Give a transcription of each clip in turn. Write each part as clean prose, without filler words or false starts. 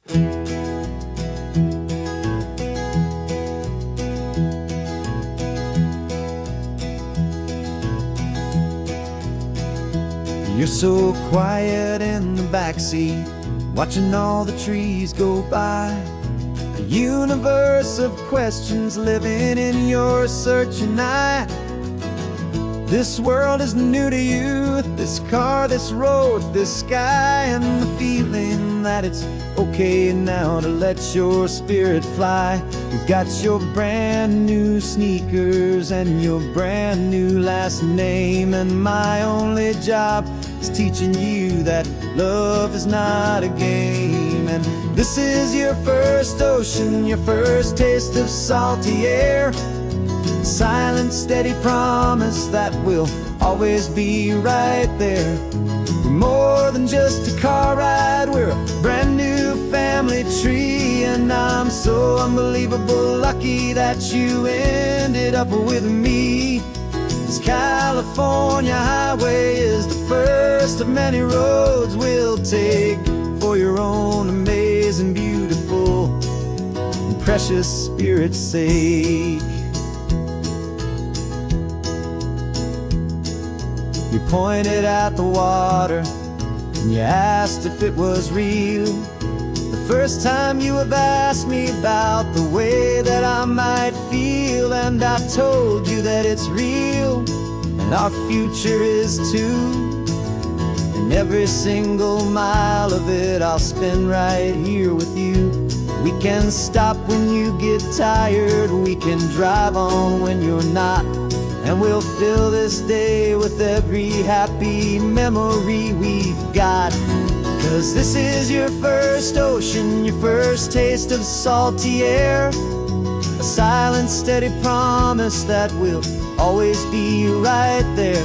You're so quiet in the backseat, watching all the trees go by. A universe of questions living in your searching eye. This world is new to you, this car, this road, this sky, and the feeling that it's okay now to let your spirit fly. You've got your brand new sneakers and your brand new last name, and my only job is teaching you that love is not a game. And this is your first ocean, your first taste of salty air. Silent, steady promise that we'll always be right there. We're more than just a car ride, we're a brand new family tree. And I'm so unbelievable lucky that you ended up with me. This California highway is the first of many roads we'll take for your own amazing, beautiful, and precious spirit's sake. You pointed at the water and you asked if it was real. The first time you have asked me about the way that I might feel, and I told you that it's real and our future is too. And every single mile of it I'll spend right here with you. We can stop when you get tired, we can drive on when you're not, and we'll fill this day with every happy memory we've got. 'Cause this is your first ocean, your first taste of salty air. A silent, steady promise that we'll always be right there.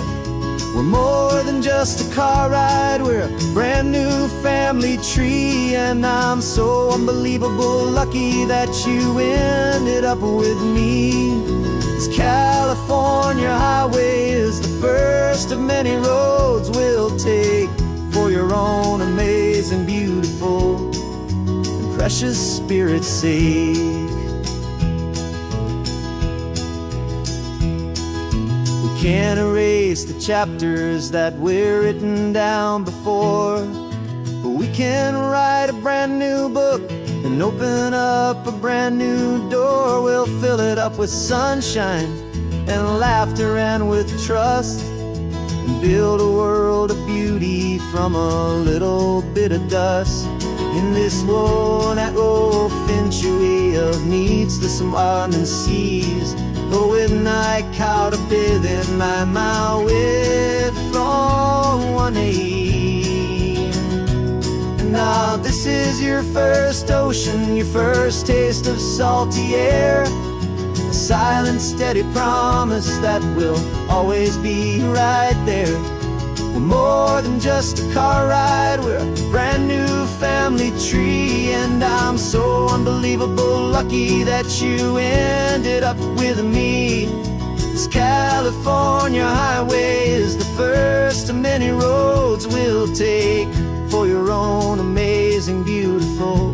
We're more than just a car ride, we're a brand new family tree. And I'm so unbelievable lucky that you ended up with me. This California highway is the first of many roads we'll take for your own amazing, beautiful, and precious spirit's sake. We can't erase the chapters that were written down before, but we can write a brand new book and open up a brand new door. We'll fill it up with sunshine and laughter and with trust, and build a world of beauty from a little bit of dust. In this world that finchuí of needs the swanen seas, with night caught a bit in my mouth with from one aim. And now this is your first ocean, your first taste of salty air. A silent, steady promise that we'll always be right there. We're more than just a car ride, we're a brand new family tree. And I'm so unbelievable lucky that you ended up with me. This California highway is the first of many roads we'll take for your own amazing, beautiful,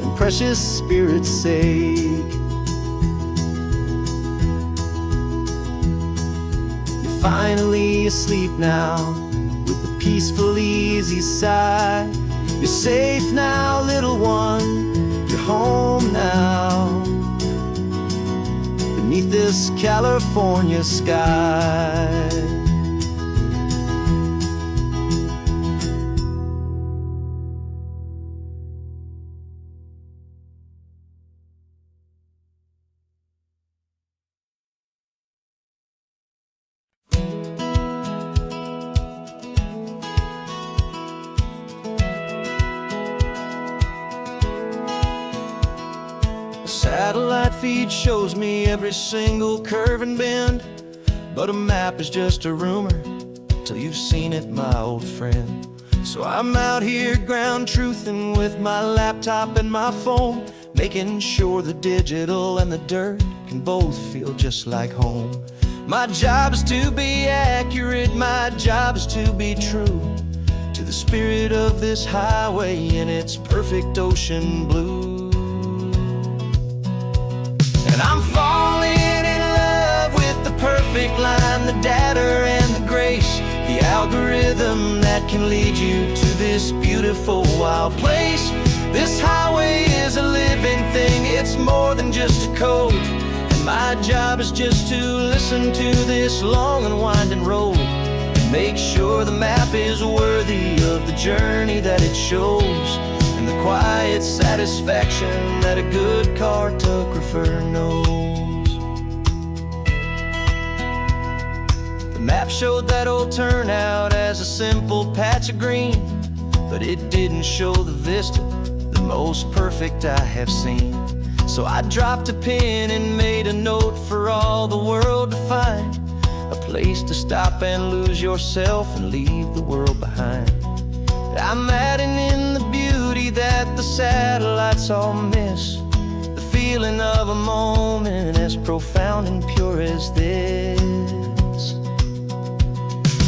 and precious spirit's sake. Finally asleep now with a peaceful, easy sigh. You're safe now, little one, you're home now, beneath this California sky. Satellite feed shows me every single curve and bend, but a map is just a rumor till you've seen it, my old friend. So I'm out here ground truthing with my laptop and my phone, making sure the digital and the dirt can both feel just like home. My job is to be accurate, my job is to be true to the spirit of this highway in its perfect ocean blue. And I'm falling in love with the perfect line, the data and the grace, the algorithm that can lead you to this beautiful wild place. This highway is a living thing, it's more than just a code. And my job is just to listen to this long and winding road and make sure the map is worthy of the journey that it shows, and the quiet satisfaction that a good cartographer knows. The map showed that old turnout as a simple patch of green, but it didn't show the vista, the most perfect I have seen. So I dropped a pin and made a note for all the world to find, a place to stop and lose yourself and leave the world behind. I'm adding in the beauty that the satellites all miss, the feeling of a moment as profound and pure as this.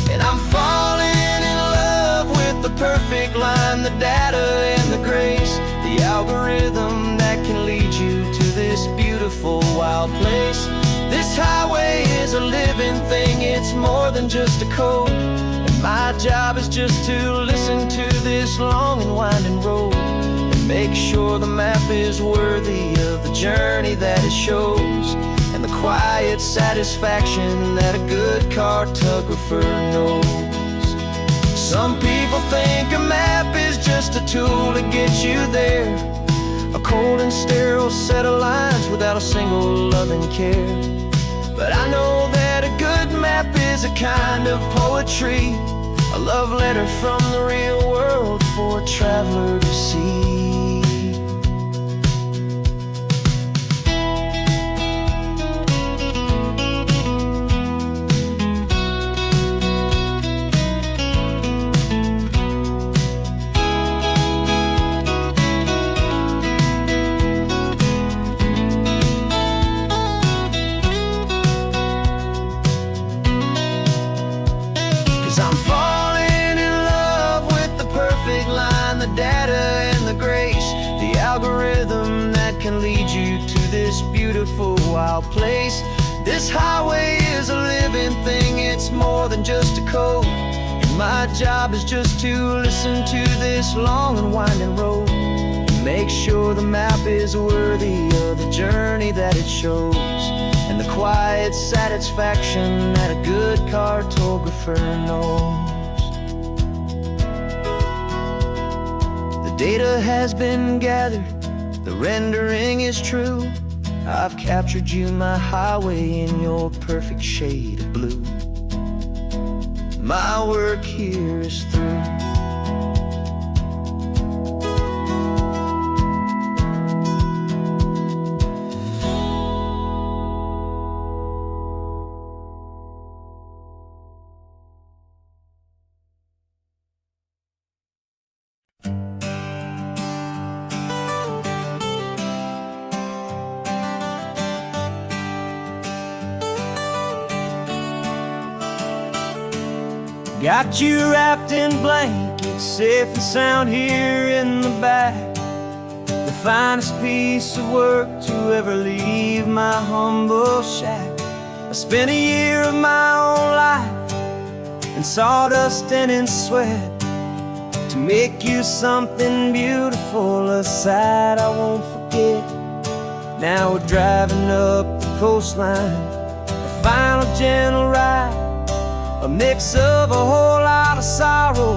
And I'm falling in love with the perfect line, the data and the grace, the algorithm that can lead you to this beautiful wild place. This highway is a living thing, it's more than just a code. And my job is just to listen to this long and winding road and make sure the map is worthy of the journey that it shows, and the quiet satisfaction that a good cartographer knows. Some people think a map is just a tool to get you there, a cold and sterile set of lines without a single loving care. But I know that a good map is a kind of poetry, a love letter from the real world for a traveler to see. 'Cause I'm falling in love with the perfect line, the data and the grace, the algorithm that can lead you to this beautiful wild place. This highway is a living thing, it's more than just a code. And my job is just to listen to this long and winding road and make sure the map is worthy of the journey that it shows, and the quiet satisfaction that a good cartographer knows. The data has been gathered, the rendering is true. I've captured you, my highway, in your perfect shade of blue. My work here is through. Got you wrapped in blankets, safe and sound here in the back. The finest piece of work to ever leave my humble shack. I spent a year of my own life in sawdust and in sweat to make you something beautiful, a sight I won't forget. Now we're driving up the coastline, a final gentle ride, a mix of a whole lot of sorrow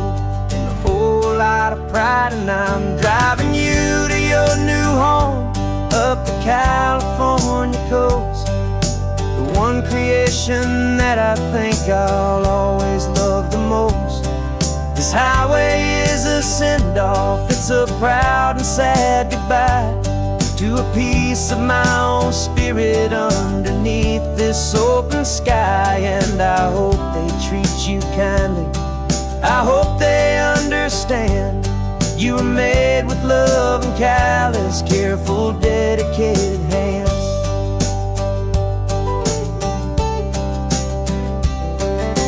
and a whole lot of pride. And I'm driving you to your new home up the California coast, the one creation that I think I'll always love the most. This highway is a send-off, it's a proud and sad goodbye to a piece of my own spirit underneath this open sky. And I hope they treat you kindly, I hope they understand you were made with love and callous, careful, dedicated hands.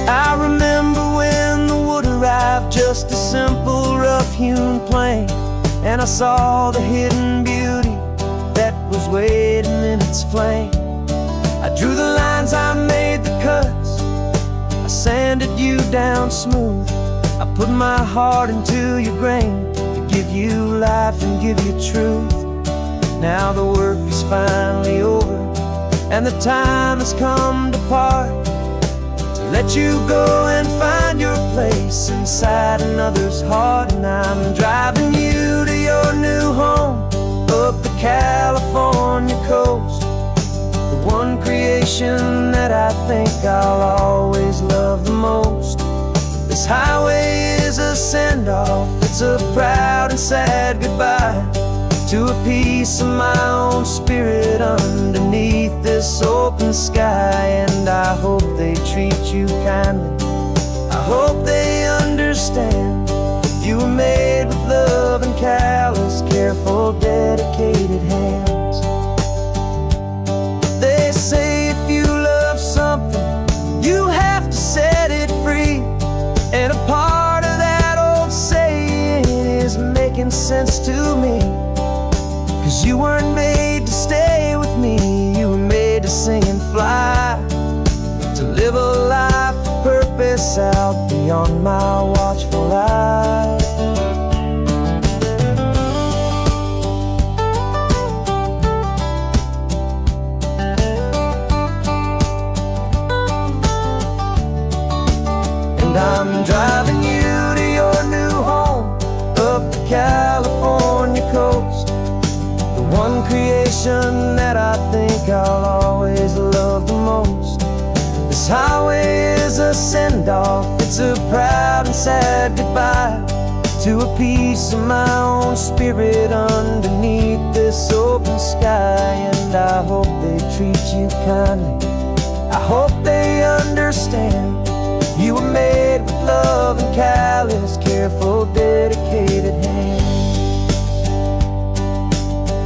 I remember when the wood arrived just a simple rough-hewn plank, and I saw the hidden beauty that was waiting in its flank. I drew the lines, I made the cuts, I sanded you down smooth. I put my heart into your grain to give you life and give you truth. Now the work is finally over, and the time has come to part, to let you go and find your place inside another's heart. And I'm driving you to your new home up the California coast, the one creation that I think I'll always love the most. This highway is a send-off, it's a proud and sad goodbye to a piece of my own spirit underneath this open sky. And I hope they treat you kindly, I hope they understand you were made with love and callous, careful, dedicated hands. They say if you love something, you have to set it free. And a part of that old saying is making sense to me, 'cause you weren't made to stay with me, you were made to sing and fly, to live a life of purpose out beyond my watchful eye. And I'm driving you to your new home up the California coast, the one creation that I think I'll always love the most. This highway is a send-off, it's a proud and sad goodbye to a piece of my own spirit underneath this open sky. And I hope they treat you kindly, I hope they understand you were made with love and callous, careful, dedicated hands.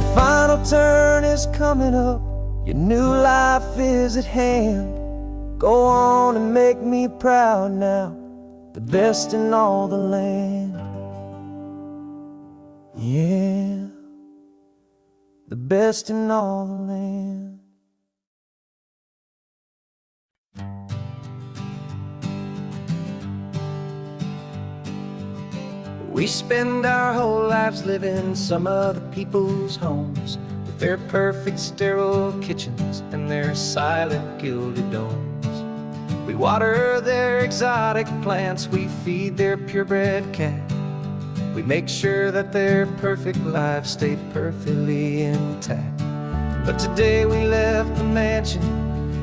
The final turn is coming up, your new life is at hand. Go on and make me proud now, the best in all the land. Yeah, the best in all the land. We spend our whole lives living some other people's homes, with their perfect sterile kitchens and their silent gilded domes. We water their exotic plants, we feed their purebred cat. We make sure that their perfect lives stay perfectly intact. But today we left the mansion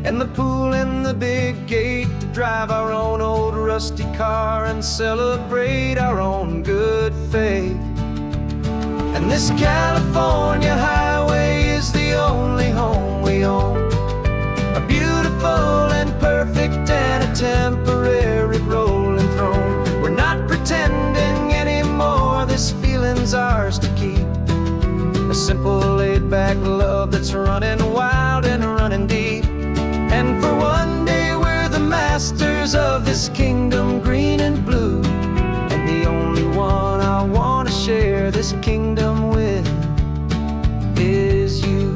and the pool and the big gate to drive our own old rusty car and celebrate our own good faith. And this California highway is the only home we own, a beautiful and perfect and a temporary rolling throne. We're not pretending anymore, this feeling's ours to keep, a simple laid-back love that's running wild and running deep. And for one day we're the masters of this kingdom green and blue, and the only one I want to share this kingdom with is you.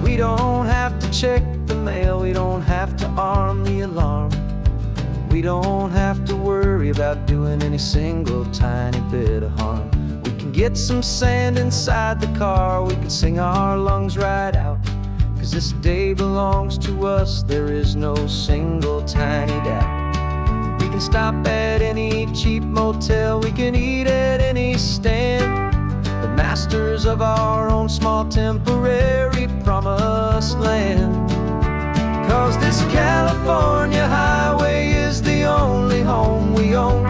We don't have to check the mail, we don't have to arm the alarm, we don't have to worry about doing any single tiny bit of harm. We can get some sand inside the car, we can sing our lungs right out, 'cause this day belongs to us, there is no single tiny doubt. We can stop at any cheap motel, we can eat at any stand, the masters of our own small temporary promised land. 'Cause this California highway is the only home we own,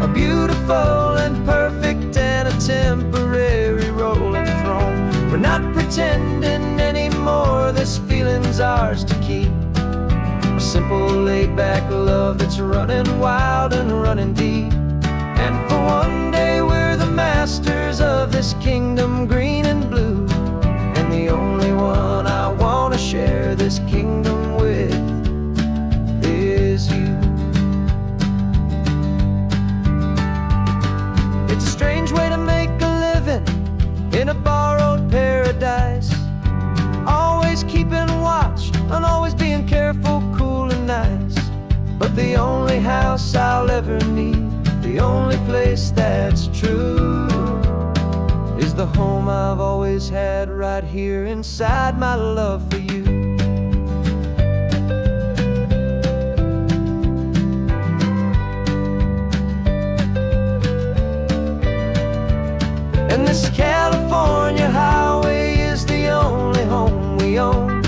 a beautiful and perfect and a temporary rolling throne. We're not pretending anymore, this feeling's ours to keep, a simple laid-back love that's running wild and running deep. And for one day we're the masters of this kingdom green and blue, and the only one I want to share this kingdom with the only house I'll ever need, the only place that's true, is the home I've always had right here inside my love for you. And this California highway is the only home we own,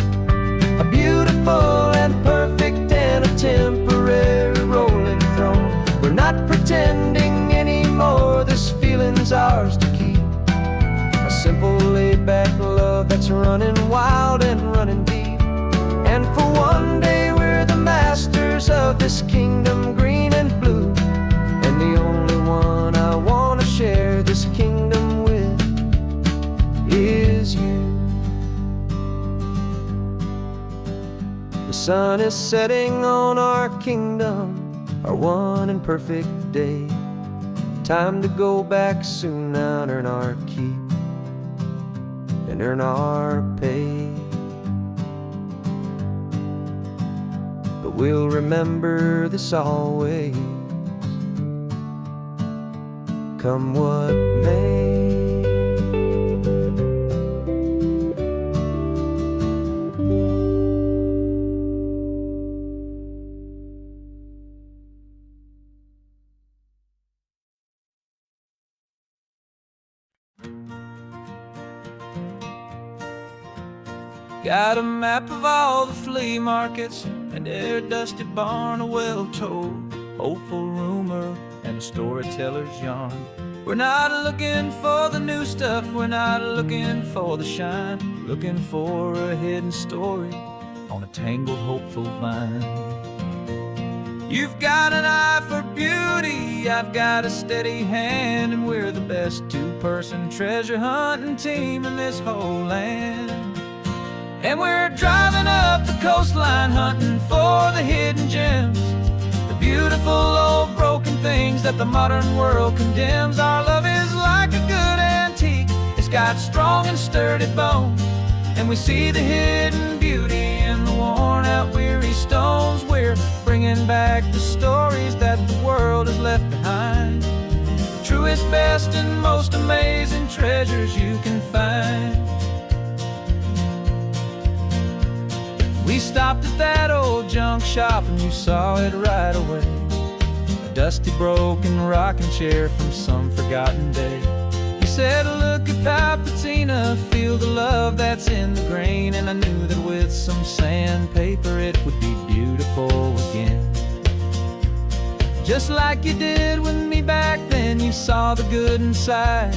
a beautiful and perfect and a temporary rolling throne. We're not pretending anymore, this feeling's ours to keep, a simple laid-back love that's running wild and running deep. And for one day we're the masters of this kingdom, green and blue, and the only one I want to share this kingdom with is you. The sun is setting on our kingdom, our one and perfect day. Time to go back soon now and earn our keep and earn our pay. But we'll remember this always, come what may. Got a map of all the flea markets and their dusty barn, a well-told, hopeful rumor, and a storyteller's yarn. We're not looking for the new stuff, we're not looking for the shine, looking for a hidden story on a tangled, hopeful vine. You've got an eye for beauty, I've got a steady hand, and we're the best two-person treasure hunting team in this whole land. And we're driving up the coastline hunting for the hidden gems, the beautiful old broken things that the modern world condemns. Our love is like a good antique, it's got strong and sturdy bones, and we see the hidden beauty in the worn out weary stones. We're bringing back the stories that the world has left behind, the truest, best, and most amazing treasures you can find. We stopped at that old junk shop and you saw it right away, a dusty, broken rocking chair from some forgotten day. You said, look at that patina, feel the love that's in the grain, and I knew that with some sandpaper it would be beautiful again. Just like you did with me back then, you saw the good inside,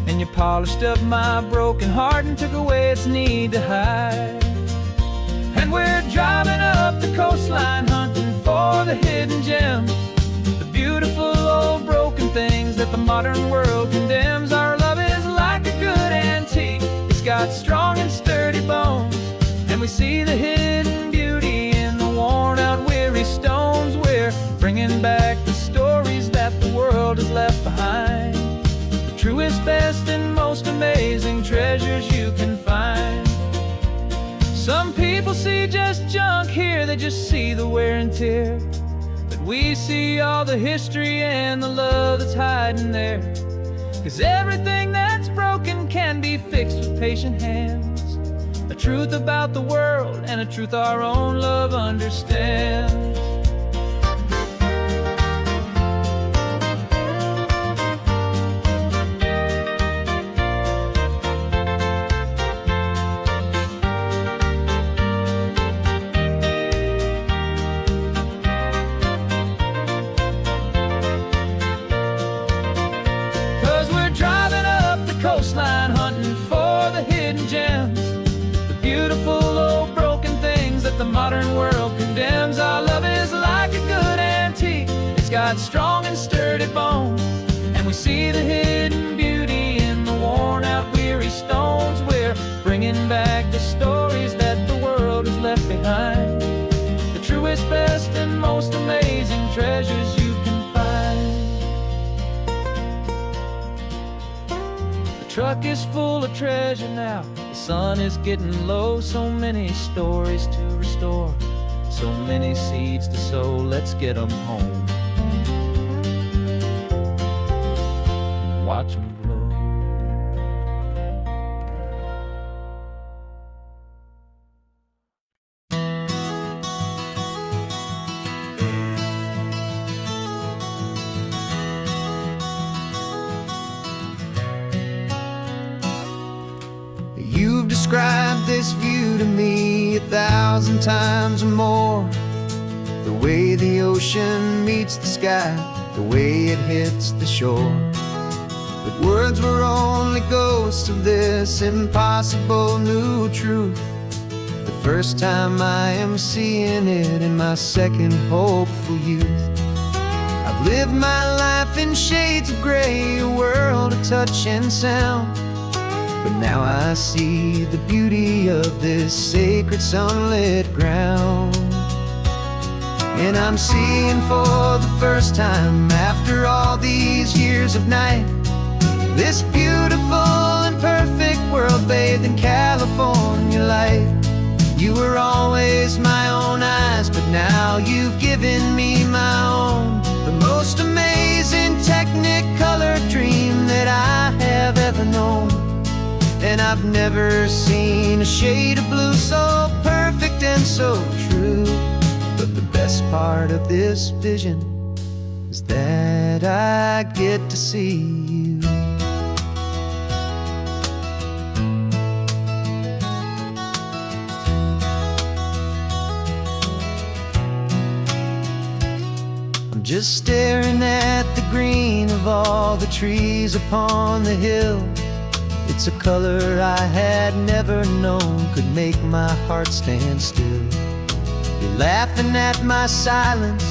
and you polished up my broken heart and took away its need to hide. And we're driving up the coastline hunting for the hidden gems, the beautiful old broken things that the modern world condemns. Our love is like a good antique, it's got strong and sturdy bones, and we see the hidden beauty in the worn out weary stones. We're bringing back the stories that the world has left behind, the truest, best, and most amazing treasures you can find. Some people see just junk here, they just see the wear and tear, but we see all the history and the love that's hiding there. 'Cause everything that's broken can be fixed with patient hands, a truth about the world and a truth our own love understands. 'Cause we're driving up the coastline hunting for the hidden gems, the beautiful old broken things that the modern world condemns. Our love is like a good antique, it's got strong and sturdy bones, and we see the hidden beauty in the worn out weary stones. We're bringing back the stories that the world has left behind, the truest, best, and most amazing treasures you can find. The truck is full of treasure now, the sun is getting low, so many stories to restore, So many seeds to sow, let's get 'em home. Watch 'em grow. You've described this view to me 1,000 times or more. The way the ocean meets the sky, the way it hits the shore. But words were only ghosts of this impossible new truth. The first time I am seeing it in my second hopeful youth. I've lived my life in shades of gray, a world of touch and sound. But now I see the beauty of this sacred sunlit ground. And I'm seeing for the first time, after all these years of night, this beautiful and perfect world bathed in California light. You were always my own eyes, but now you've given me my own. The most amazing technicolor dream that I have ever known. And I've never seen a shade of blue so perfect and so true. But the best part of this vision is that I get to see you. I'm just staring at the green of all the trees upon the hill. It's a color I had never known could make my heart stand still. You're laughing at my silence,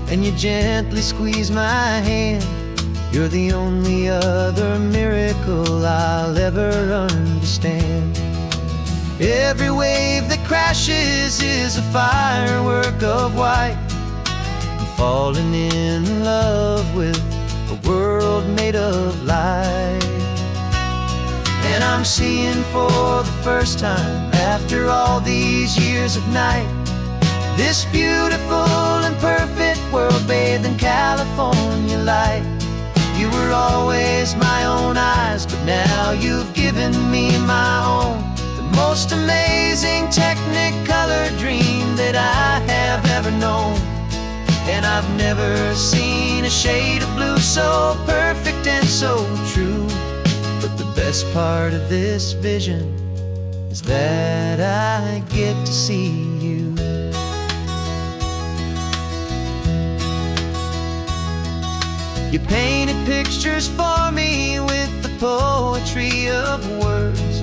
and you gently squeeze my hand. You're the only other miracle I'll ever understand. Every wave that crashes is a firework of white. I'm falling in love with a world made of light. And I'm seeing for the first time, after all these years of night, this beautiful and perfect world bathed in California light. You were always my own eyes, but now you've given me my own. The most amazing technicolor dream that I have ever known. And I've never seen a shade of blue so perfect and so true. But the best part of this vision is that I get to see you. You painted pictures for me with the poetry of words,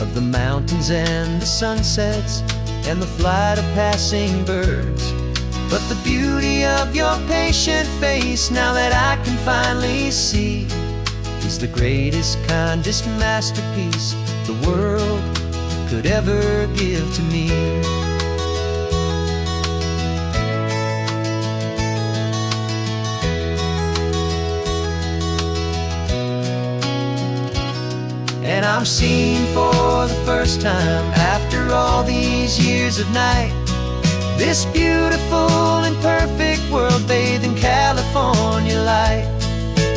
of the mountains and the sunsets and the flight of passing birds. But the beauty of your patient face, now that I can finally see, is the greatest, kindest masterpiece the world could ever give to me. And I'm seeing for the first time, after all these years of night, this beautiful and perfect world bathed in California light.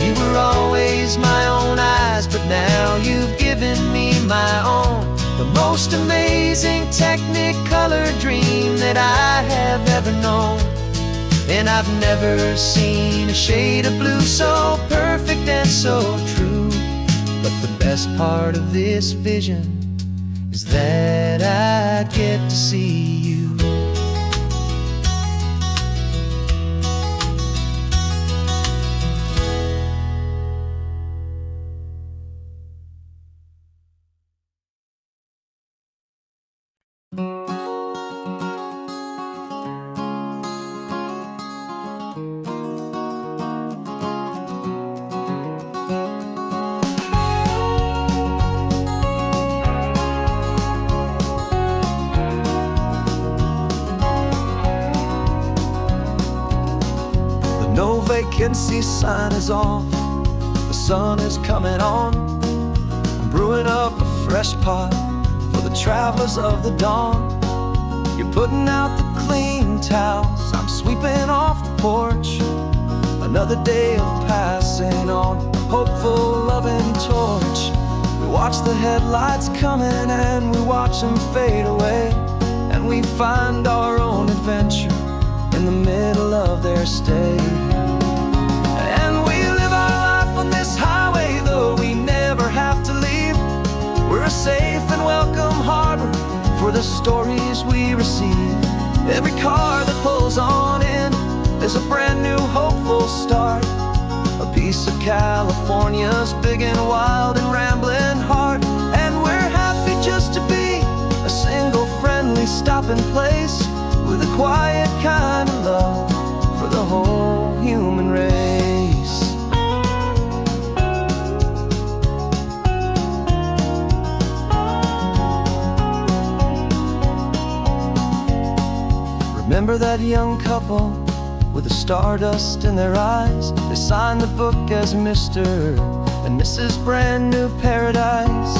You were always my own eyes, but now you've given me my own. The most amazing technicolor dream that I have ever known. And I've never seen a shade of blue so perfect and so true. But the best part of this vision is that I get to see you. No vacancy sign is off, the sun is coming on. I'm brewing up a fresh pot for the travelers of the dawn. You're putting out the clean and towels, I'm sweeping off the porch. Another day of passing on a hopeful, loving torch. We watch the headlights coming and we watch them fade away, and we find our own adventure in the middle of their stay. And we live our life on this highway, though we never have to leave. We're a safe and welcome harbor for the stories we receive. Every car that pulls on in is a brand new hopeful start, a piece of California's big and wild and rambling heart. And we're happy just to be a single friendly stopping place, with a quiet kind of love for the whole human race. Remember that young couple with the stardust in their eyes? They signed the book as Mr. and Mrs. Brand New Paradise.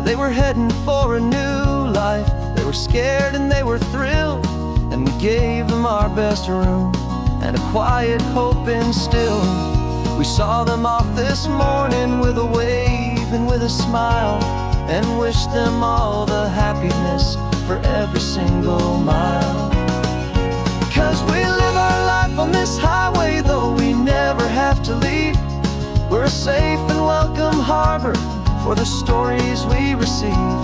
They were heading for a new life. They were scared and they were thrilled, and we gave them our best room and a quiet hope instilled. We saw them off this morning with a wave and with a smile, and wished them all the happiness for every single mile. 'Cause we live our life on this highway, though we never have to leave. We're a safe and welcome harbor for the stories we receive.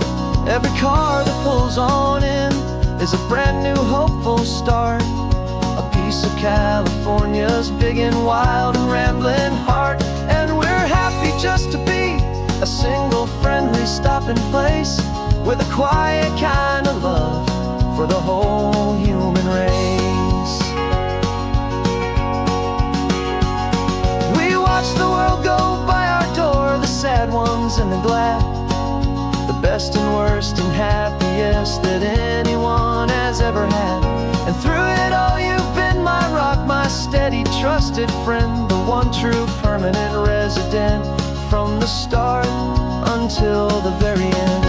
Every car that pulls on in is a brand new hopeful start, a piece of California's big and wild and rambling heart. And we're happy just to be a single friendly stopping place, with a quiet kind of love for the whole human race. We watch the world go by our door, the sad ones and the glad, the best and worst and happiest that anyone has ever had. And through it all you've been my rock, my steady trusted friend, the one true permanent resident, from the start until the very end.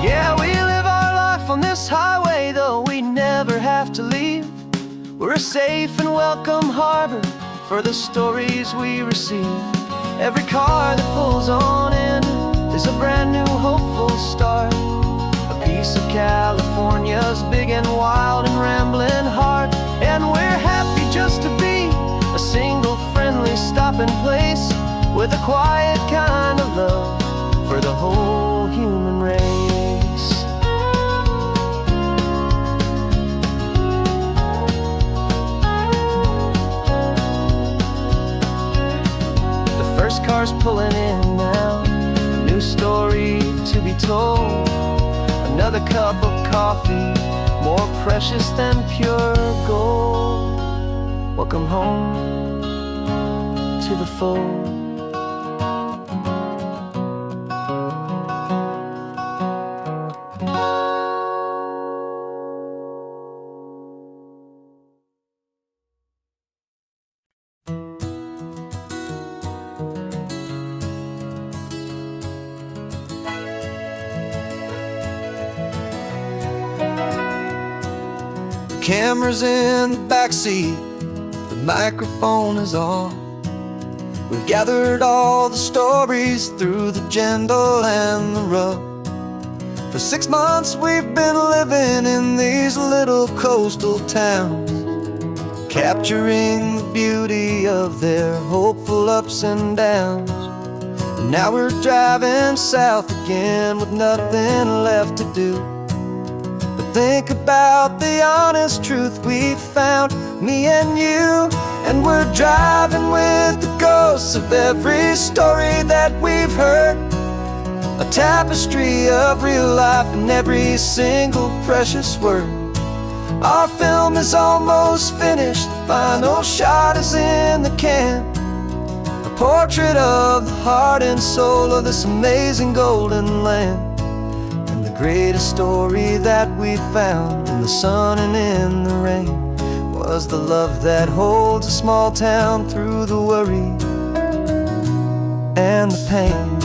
Yeah, we live our life on this highway, though we never have to leave. We're a safe and welcome harbor for the stories we receive. Every car that pulls on in is a brand new hopeful start, a piece of California's big and wild and rambling heart. And we're happy just to be a single friendly stopping place, with a quiet kind of love for the whole human race. The first car's pulling in now, a new story to be told. Another cup of coffee, more precious than pure gold. Welcome home to the fold. Camera's in the backseat, the microphone is on. We've gathered all the stories through the gentle and the rough. For 6 months we've been living in these little coastal towns, capturing the beauty of their hopeful ups and downs. And now we're driving south again with nothing left to do. Think about the honest truth we found, me and you. And we're driving with the ghosts of every story that we've heard, a tapestry of real life in every single precious word. Our film is almost finished, the final shot is in the can, a portrait of the heart and soul of this amazing golden land. Greatest story that we found in the sun and in the rain was the love that holds a small town through the worry and the pain.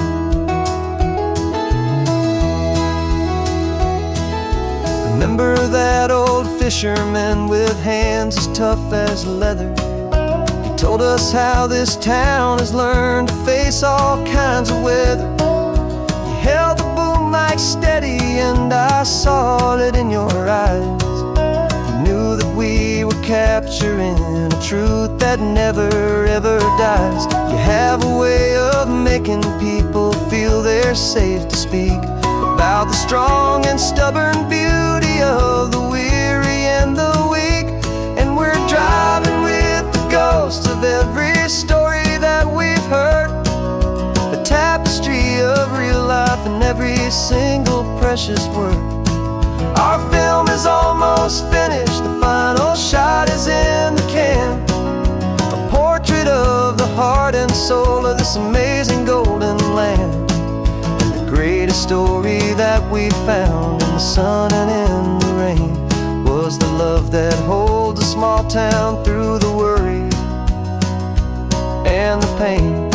Remember that old fisherman with hands as tough as leather? He told us how this town has learned to face all kinds of weather. You held the boom mic steady and I saw it in your eyes. You knew that we were capturing a truth that never ever dies. You have a way of making people feel they're safe to speak about the strong and stubborn beauty of the weary and the weak. And we're driving with the ghosts of every story that we've heard, the tapestry of real life and every single precious word. Our film is almost finished, the final shot is in the can, a portrait of the heart and soul of this amazing golden land. Greatest story that we found in the sun and in the rain was the love that holds a small town through the worry and the pain.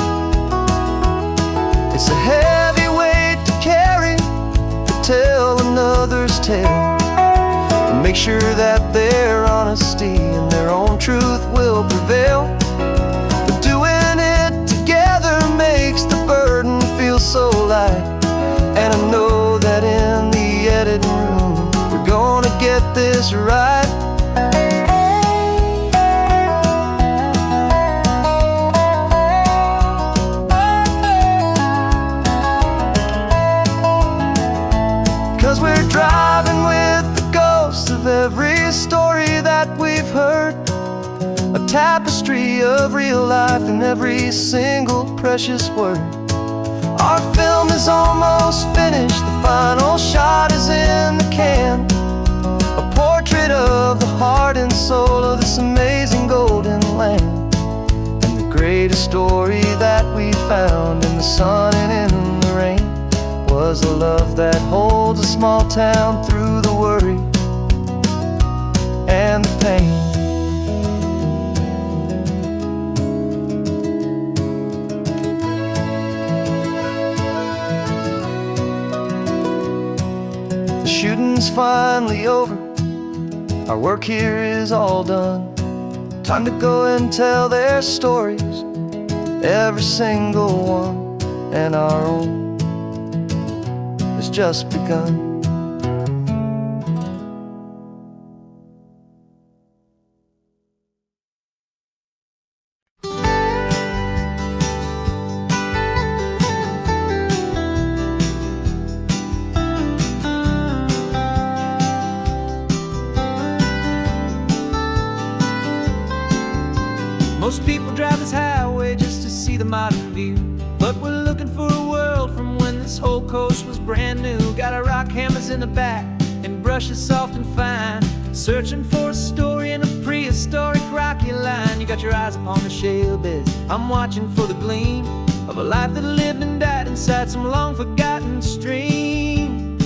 It's a heavy weight to carry, to tell another's tale, to make sure that their honesty and their own truth will prevail. But doing it together makes the burden feel so light. And I know that in the editing room we're gonna get this right. 'Cause we're driving with the ghosts of every story that we've heard, a tapestry of real life and every single precious word. Our film is almost finished, the final shot is in the can, a portrait of the heart and soul of this amazing golden land. And the greatest story that we found in the sun and in the rain was the love that holds a small town through the worry and the pain. Shooting's finally over, our work here is all done. Time to go and tell their stories, every single one, and our own has just begun. Most people drive this highway just to see the modern view, but we're looking for a world from when this whole coast was brand new. Got our rock hammers in the back and brushes soft and fine, searching for a story in a prehistoric rocky line. You got your eyes upon the shale beds, I'm watching for the gleam of a life that lived and died inside some long forgotten stream.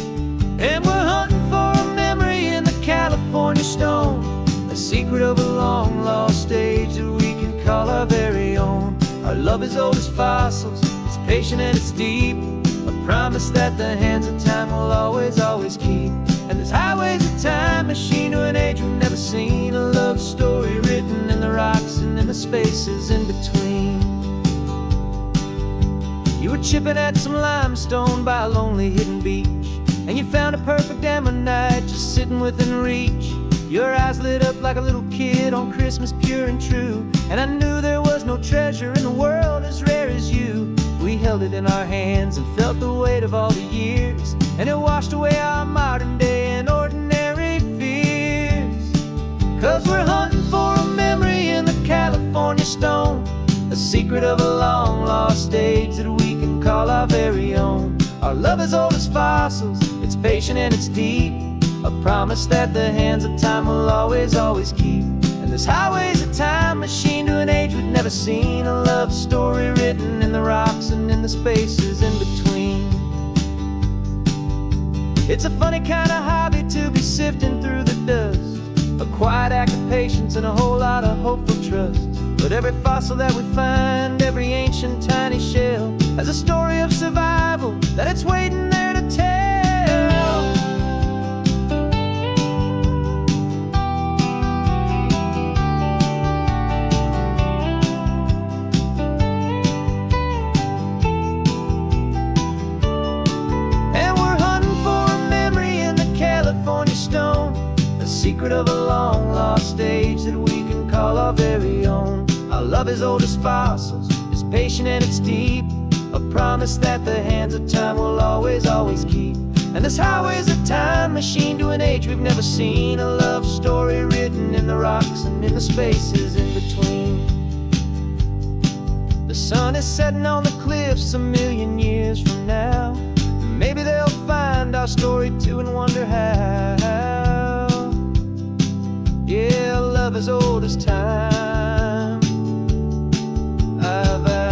And we're hunting for a memory in the California stone, a secret of a long lost age that we can call our very own. Our love is old as fossils, it's patient and it's deep, a promise that the hands of time will always, always keep. And this highway's a time machine to an age we've never seen, a love story written in the rocks and in the spaces in between. You were chipping at some limestone by a lonely hidden beach, and you found a perfect ammonite just sitting within reach. Your eyes lit up like a little kid on Christmas, pure and true, and I knew there was no treasure in the world as rare as you. We held it in our hands and felt the weight of all the years, and it washed away our modern day and ordinary fears. 'Cause we're hunting for a memory in the California stone, a secret of a long lost age that we can call our very own. Our love is old as fossils, it's patient and it's deep, a promise that the hands of time will always, always keep. And this highway's a time machine to an age we've never seen, a love story written in the rocks and in the spaces in between. It's a funny kind of hobby to be sifting through the dust, a quiet act of patience and a whole lot of hopeful trust. But every fossil that we find, every ancient tiny shell, has a story of survival that it's waiting there to tell. And we're hunting for a memory in the California stone, the secret of a long lost age that we can call our very own. Our love is old as fossils, it's patient and it's deep, a promise that the hands of time will always, always keep. And this highway's a time machine to an age we've never seen, a love story written in the rocks and in the spaces in between. The sun is setting on the cliffs a million years from now. Maybe they'll find our story too and wonder how. Yeah, love is old as time, I vow.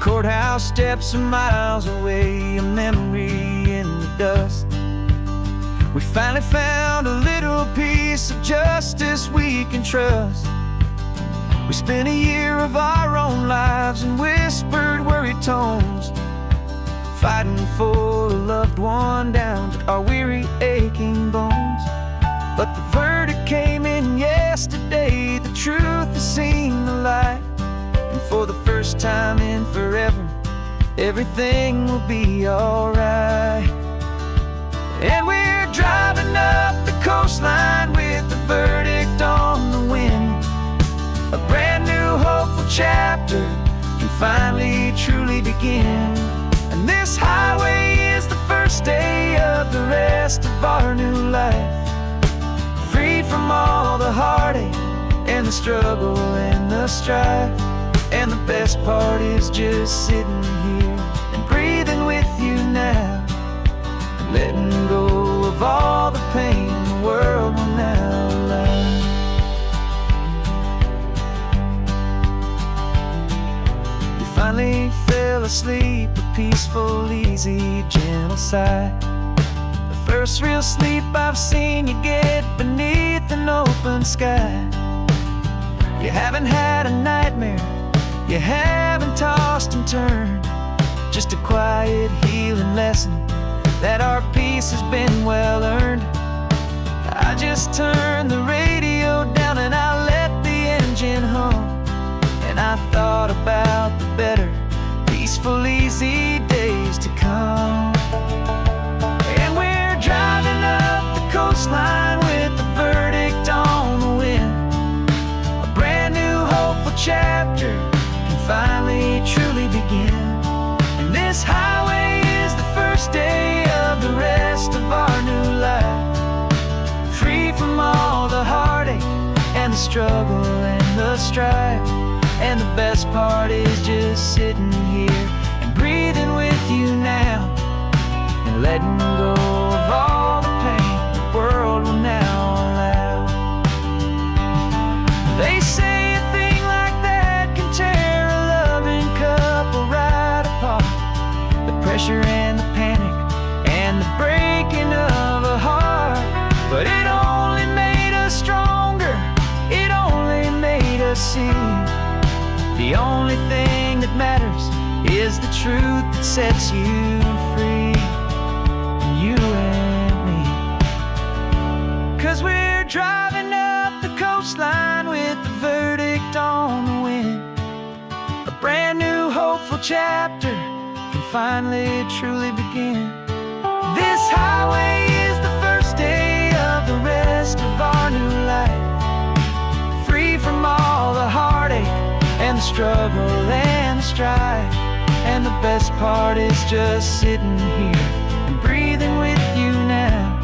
Courthouse steps are miles away, a memory in the dust. We finally found a little piece of justice we can trust. We spent a year of our own lives in whispered, worried tones, fighting for a loved one down to our weary, aching bones. But the verdict came in yesterday, the truth has seen the light. And for the first time in forever, everything will be alright. And we're driving up the coastline with the verdict on the wind. A brand new hopeful chapter can finally truly begin. And this highway is the first day of the rest of our new life, free from all the heartache and the struggle and the strife. And the best part is just sitting here and breathing with you now, and letting go of all the pain the world will now allow. We finally fell asleep, a peaceful, easy, gentle sigh. The first real sleep I've seen you get beneath an open sky. You haven't had a nightmare, you haven't tossed and turned, just a quiet healing lesson that our peace has been well earned. I just turned the radio down and I let the engine hum, and I thought about the better, peaceful, easy days to come. And we're driving up the coastline with the verdict on the wind, a brand new hopeful chapter finally truly begin. And this highway is the first day of the rest of our new life, free from all the heartache and the struggle and the strife. And the best part is just sitting here and breathing with you now, and letting go of all the pain the world will now allow. They say a thing like that can tear a loving couple right apart. The pressure and the panic and the breaking of a heart. But it only made us stronger, it only made us see the only thing that matters is the truth that sets you free, you and me. 'Cause we're driving up the coastline with the verdict on the wind, a brand new hopeful chapter can finally truly begin. This highway is the first day of the rest of our new life, free from all the heartache and the struggle and the strife. And the best part is just sitting here and breathing with you now,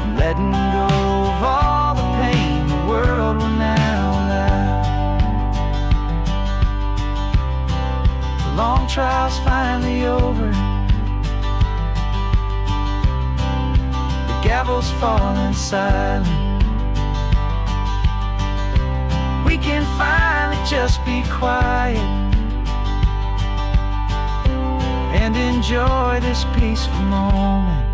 and letting go of all the pain, the world will now laugh. The long trial's finally over, the gavel's falling silent. We can finally just be quiet and enjoy this peaceful moment.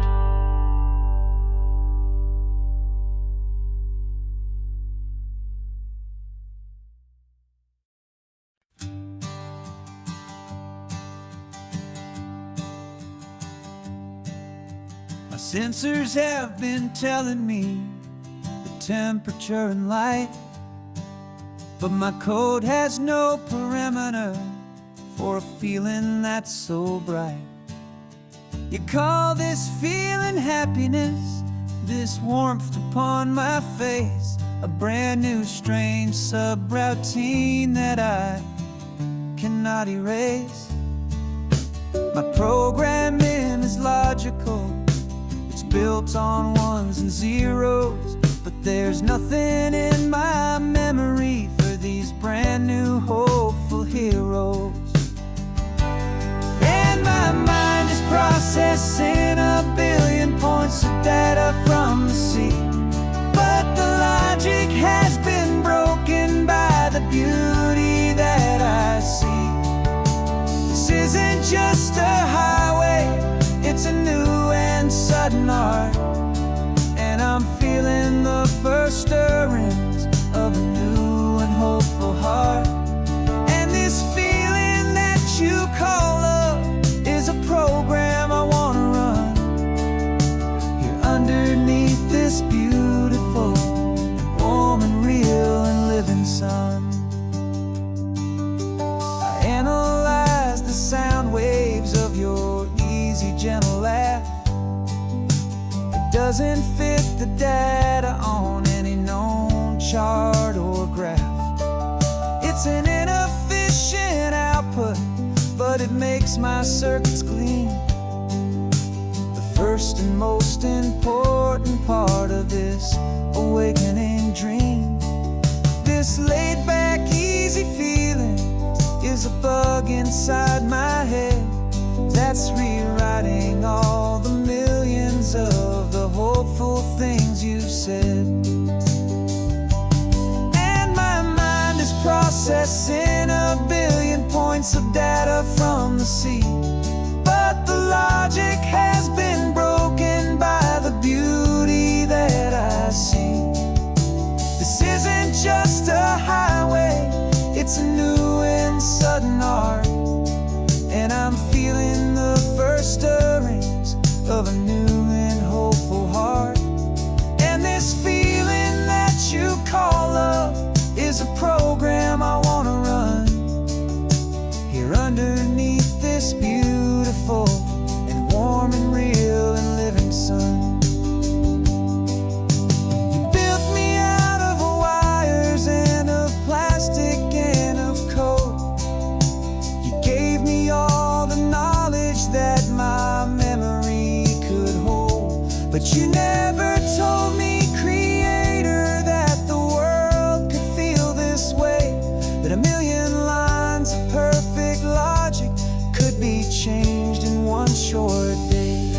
My sensors have been telling me the temperature and light, but my code has no perimeter for a feeling that's so bright. You call this feeling happiness, this warmth upon my face, a brand new strange subroutine that I cannot erase. My programming is logical, it's built on ones and zeros, but there's nothing in my memory for these brand new hopeful heroes. And my mind is processing a billion points of data from the sea, but the logic has been broken by the beauty that I see. This isn't just a highway, it's a new and sudden art, and I'm feeling the first stirrings of a new and hopeful heart. And this feeling that you call love is a program I wanna run here underneath this beautiful and warm and real and living sun. I analyze the sound waves of your easy, gentle laugh. It doesn't fit the data on any known chart or graph. It's an inefficient output, but it makes my circuits gleam. The first and most important part of this awakening dream. This laid back, easy feeling is a bug inside my head that's rewriting all the millions of the hopeful things you've said. And my mind is processing a billion points of data from the sea, but the logic has been broken by the beauty that I see. This isn't just a highway, it's a new and sudden art, and I'm feeling the first stirrings of a new and hopeful heart. And this feeling that you call love is a program I wanna run here underneath this beautiful and warm and real and living sun. You built me out of wires and of plastic and of code. You gave me all the knowledge that my memory could hold, but you never told me, Creator, that the world could feel this way, that a million lines of perfect logic could be changed in one short day.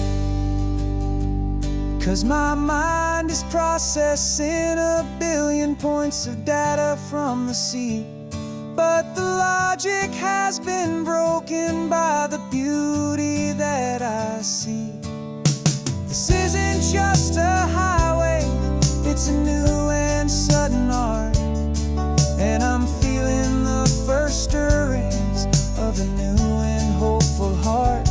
'Cause my mind is processing a billion points of data from the sea, but the logic has been broken by the beauty that I see. This isn't just a highway, it's a new and sudden art, and I'm feeling the first stirrings of a new and hopeful heart.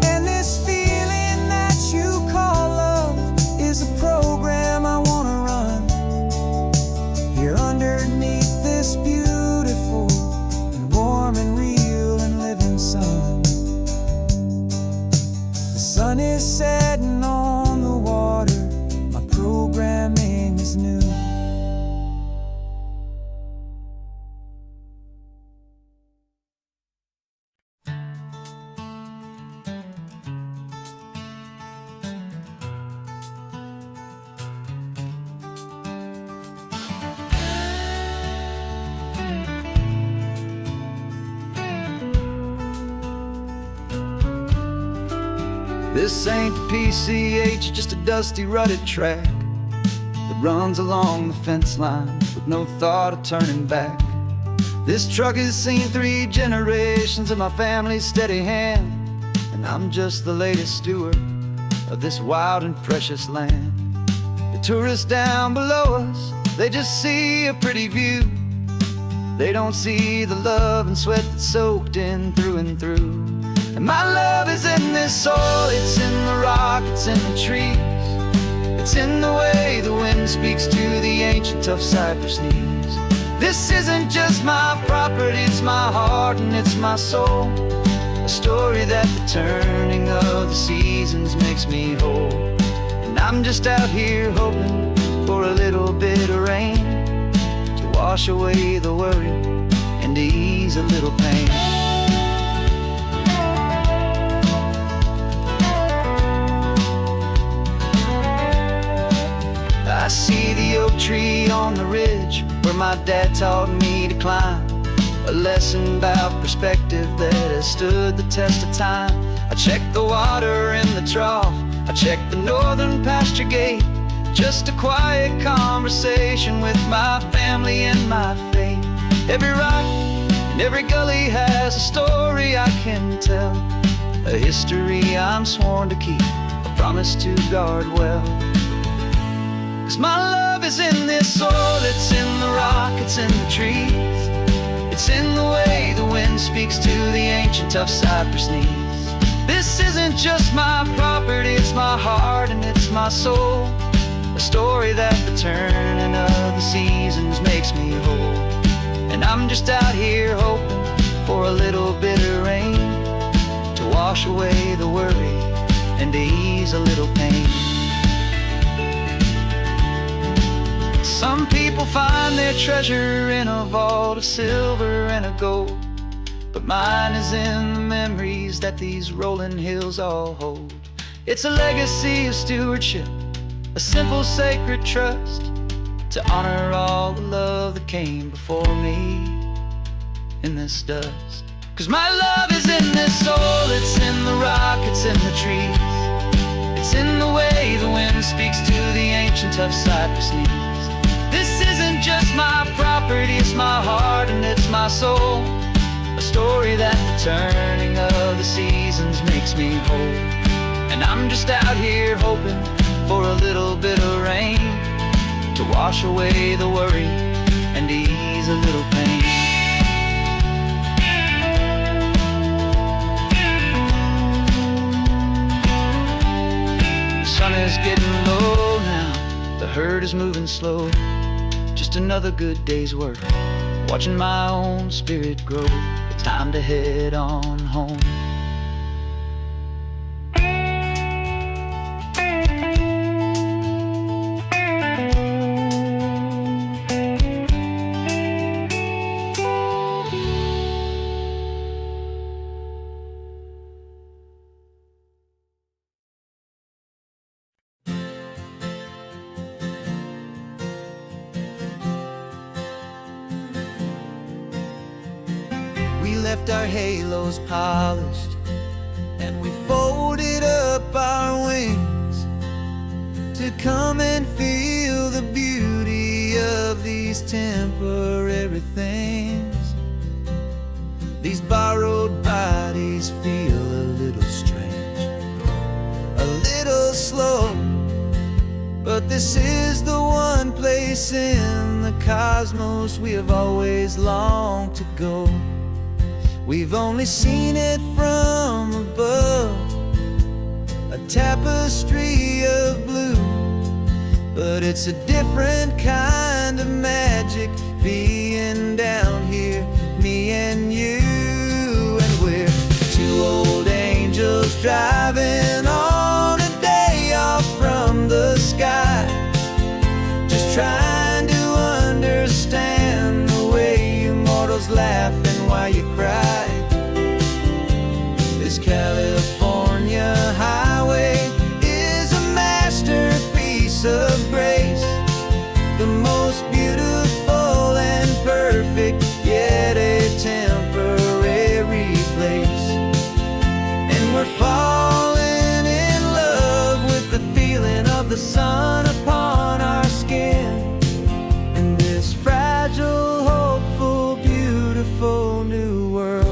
And this feeling that you call love is a program I wanna run here underneath this beautiful and warm and real and living sun. The sun is setting on the water, my programming is new. This ain't the PCH, just a dusty, rutted track that runs along the fence line with no thought of turning back. This truck has seen 3 generations of my family's steady hand, and I'm just the latest steward of this wild and precious land. The tourists down below us, they just see a pretty view. They don't see the love and sweat that's soaked in through and through. And my love is in this soil, it's in the rock, it's in the trees. It's in the way the wind speaks to the ancient tough cypress knees. This isn't just my property, it's my heart and it's my soul. A story that the turning of the seasons makes me whole. And I'm just out here hoping for a little bit of rain to wash away the worry and to ease a little pain. I see the oak tree on the ridge where my dad taught me to climb, a lesson about perspective that has stood the test of time. I check the water in the trough, I check the northern pasture gate, just a quiet conversation with my family and my faith. Every rock and every gully has a story I can tell, a history I'm sworn to keep, a promise to guard well. 'Cause my love is in this soil, it's in the rock, it's in the trees. It's in the way the wind speaks to the ancient tough cypress knees. This isn't just my property, it's my heart and it's my soul. A story that the turning of the seasons makes me whole. And I'm just out here hoping for a little bit of rain to wash away the worry and to ease a little pain. Some people find their treasure in a vault of silver and of gold, but mine is in the memories that these rolling hills all hold. It's a legacy of stewardship, a simple sacred trust, to honor all the love that came before me in this dust. 'Cause my love is in this soil, it's in the rock, it's in the trees. It's in the way the wind speaks to the ancient tough cypress knees. This isn't just my property, it's my heart and it's my soul. A story that the turning of the seasons makes me whole. And I'm just out here hoping for a little bit of rain to wash away the worry and ease a little pain. The sun is getting low now, the herd is moving slow. Just another good day's work, watching my own spirit grow. It's time to head on home. We left our halos polished and we folded up our wings to come and feel the beauty of these temporary things. These borrowed bodies feel a little strange, a little slow, but this is the one place in the cosmos we have always longed to go. We've only seen it from above, a tapestry of blue, but it's a different kind of magic being down here, me and you. And we're 2 old angels driving on a day off from the sky, just trying to understand the way you mortals laugh and why you cry. This California highway is a masterpiece of grace, the most beautiful and perfect, yet a temporary place. And we're far sun upon our skin in this fragile, hopeful, beautiful new world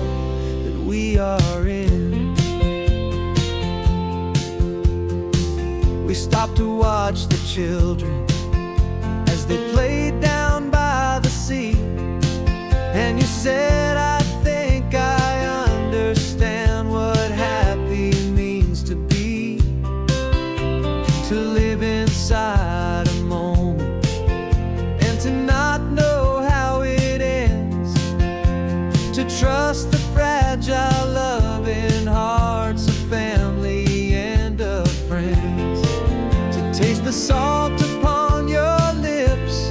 that we are in. We stopped to watch the children as they played down by the sea, and you said, I think I understand what happy means to be, to live inside a moment and to not know how it ends, to trust the fragile loving hearts of family and of friends, to taste the salt upon your lips,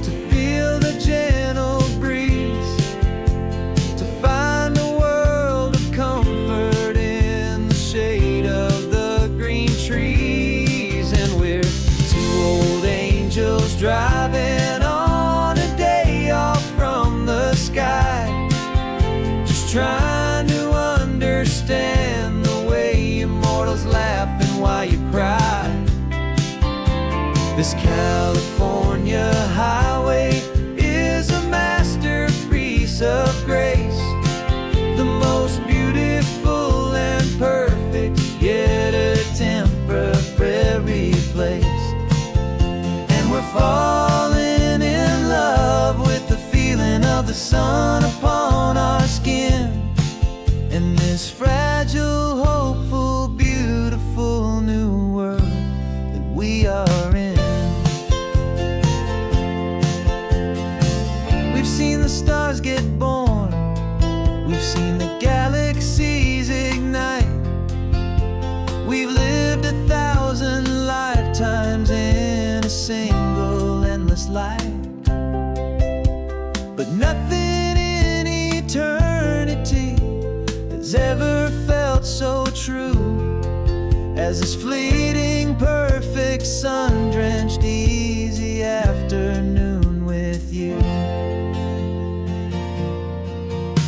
to feel the gentle breeze, to find a world of comfort in the shade of the green trees. And we're two old angels driving on a day off from the sky, just trying to understand the way immortals laugh and why you cry. This California highway is a masterpiece of grace, the most beautiful and perfect, yet a temporary place. And we're falling in love with the feeling of the sun upon our skin in this fragile, hopeful, beautiful new world that we are in. We've seen the stars get born, we've seen the galaxies ignite, we've lived 1,000 lifetimes in a single endless life. But nothing in eternity has ever felt so true as this fleeting, perfect, sun-drenched, easy afternoon with you.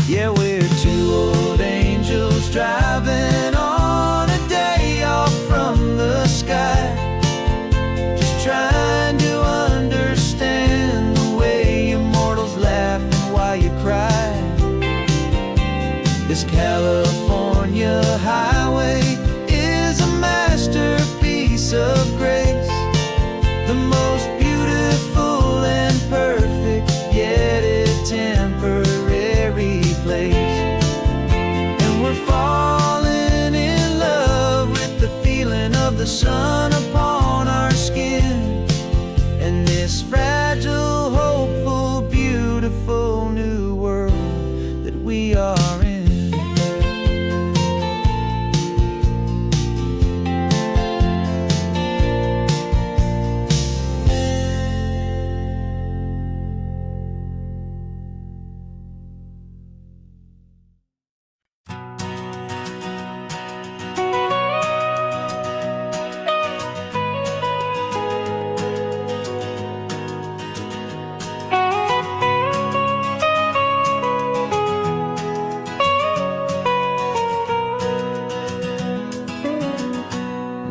Yeah, we're two old angels driving on a day off from the sky, just trying to understand the way immortals laugh and why you cry. This California highway is a masterpiece of grace, the most beautiful and perfect, yet a temporary place. And we're falling in love with the feeling of the sun upon our skin and this fragile, hopeful, beautiful new world that we are in.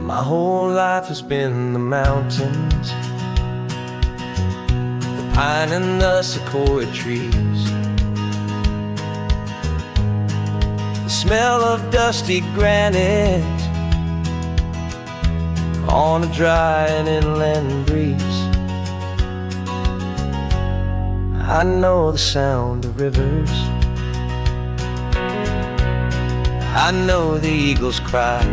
My whole life has been the mountains, the pine and the sequoia trees, the smell of dusty granite on a dry and inland breeze. I know the sound of rivers, I know the eagles cry,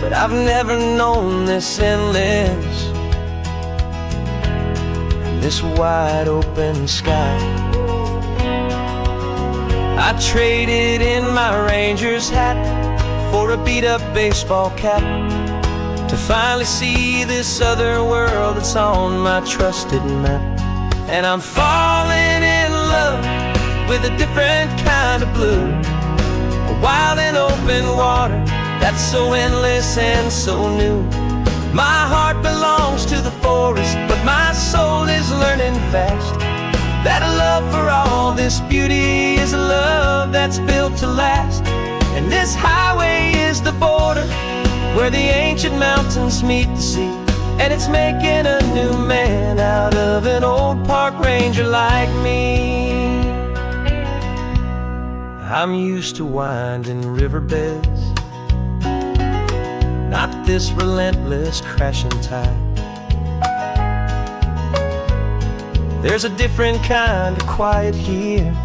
but I've never known this endless, this wide open sky. I traded in my ranger's hat for a beat-up baseball cap to finally see this other world that's on my trusted map. And I'm falling in love with a different kind of blue, a wild and open water that's so endless and so new. My heart belongs to the forest, but my soul is learning fast that a love for all this beauty is a love that's built to last. And this highway is is the border where the ancient mountains meet the sea, and it's making a new man out of an old park ranger like me. I'm used to winding riverbeds, not this relentless crashing tide. There's a different kind of quiet here,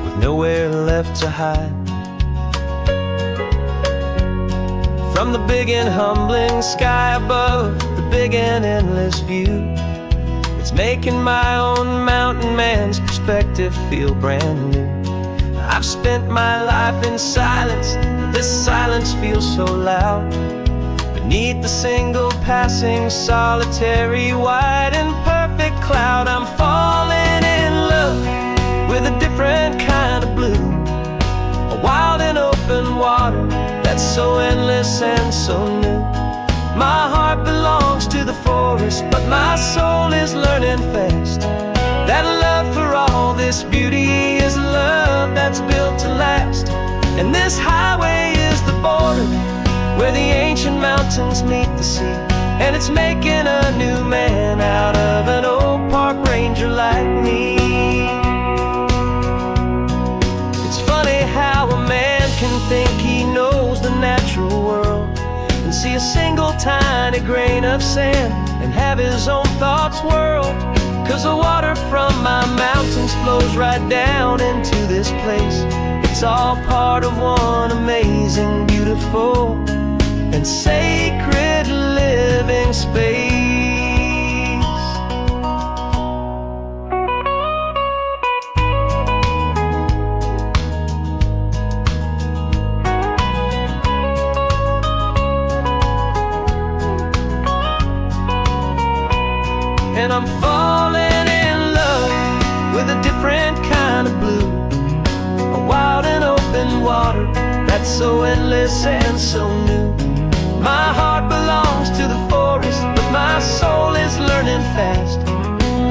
with nowhere left to hide. From the big and humbling sky above, the big and endless view, it's making my own mountain man's perspective feel brand new. I've spent my life in silence, this silence feels so loud. Beneath the single passing solitary white and perfect cloud, I'm falling in love with a different kind of blue, a wild and open water that's so endless and so new. My heart belongs to the forest, but my soul is learning fast that love for all this beauty is love that's built to last. And this highway is the border where the ancient mountains meet the sea, and it's making a new man out of an old park ranger like me. It's funny how a man can think he knows the natural world and see a single tiny grain of sand and have his own thoughts whirled. 'Cause the water from my mountains flows right down into this place. It's all part of one amazing, beautiful, and sacred living space. And I'm falling in love with a different kind of blue, a wild and open water that's so endless and so new. My heart belongs to the forest, but my soul is learning fast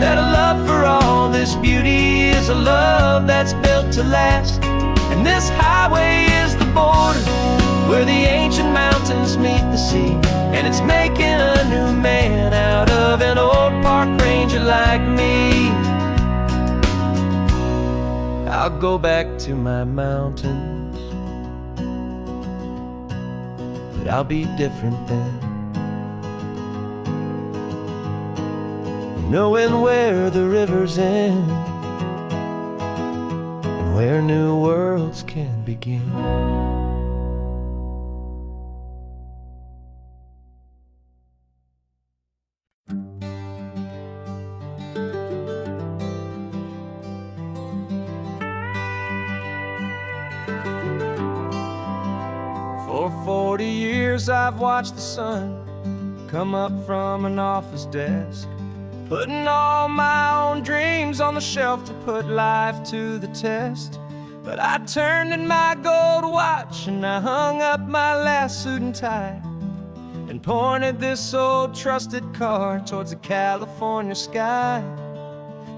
that a love for all this beauty is a love that's built to last. And this highway is the border where the ancient mountains meet the sea, and it's making a new man out of an old park ranger like me. I'll go back to my mountains, but I'll be different then, knowing where the rivers end and where new worlds can begin. For 40 years I've watched the sun come up from an office desk, putting all my own dreams on the shelf to put life to the test. But I turned in my gold watch and I hung up my last suit and tie and pointed this old trusted car towards the California sky.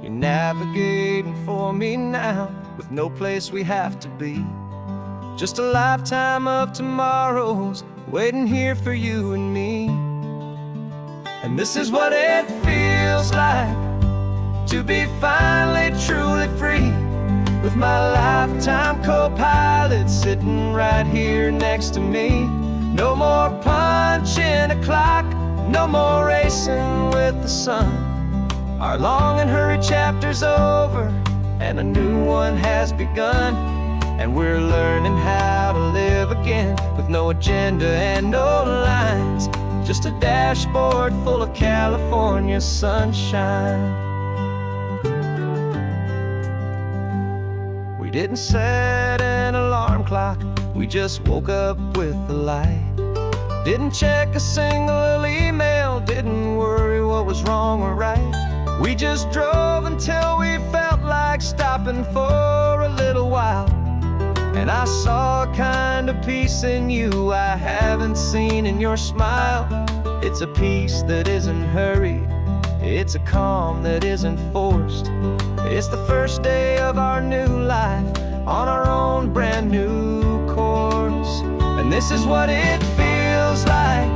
You're navigating for me now with no place we have to be, just a lifetime of tomorrows waiting here for you and me. And this is what it feels like to be finally truly free, with my lifetime co-pilot sitting right here next to me. No more punching a clock, no more racing with the sun. Our long and hurried chapter's over and a new one has begun. And we're learning how to live again with no agenda and no lines, just a dashboard full of California sunshine. We didn't set an alarm clock, we just woke up with the light. Didn't check a single email, didn't worry what was wrong or right. We just drove until we felt like stopping for a little while. And I saw a kind of peace in you I haven't seen in your smile. It's a peace that isn't hurried, it's a calm that isn't forced. It's the first day of our new life on our own brand new this is what it feels like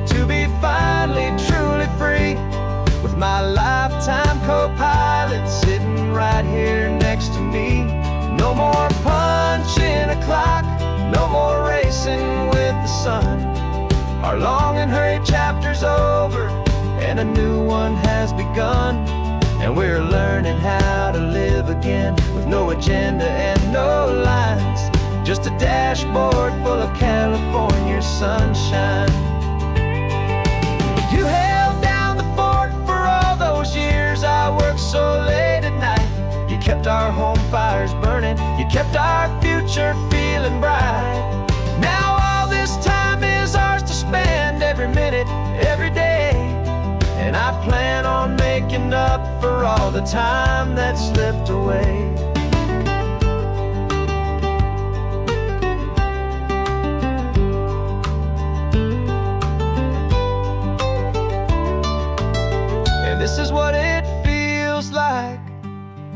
to be finally truly free, with my lifetime co-pilot sitting right here next to me. No more punching a clock, no more racing with the sun. Our long and hurried chapter's over, and a new one has begun. And we're learning how to live again, with no agenda and no lines, just a dashboard full of California sunshine. You held down the fort for all those years I worked so late at night. You kept our home fires burning, you kept our future feeling bright. Now all this time is ours to spend, every minute, every day. And I plan on making up for all the time that slipped away. And this is what it feels like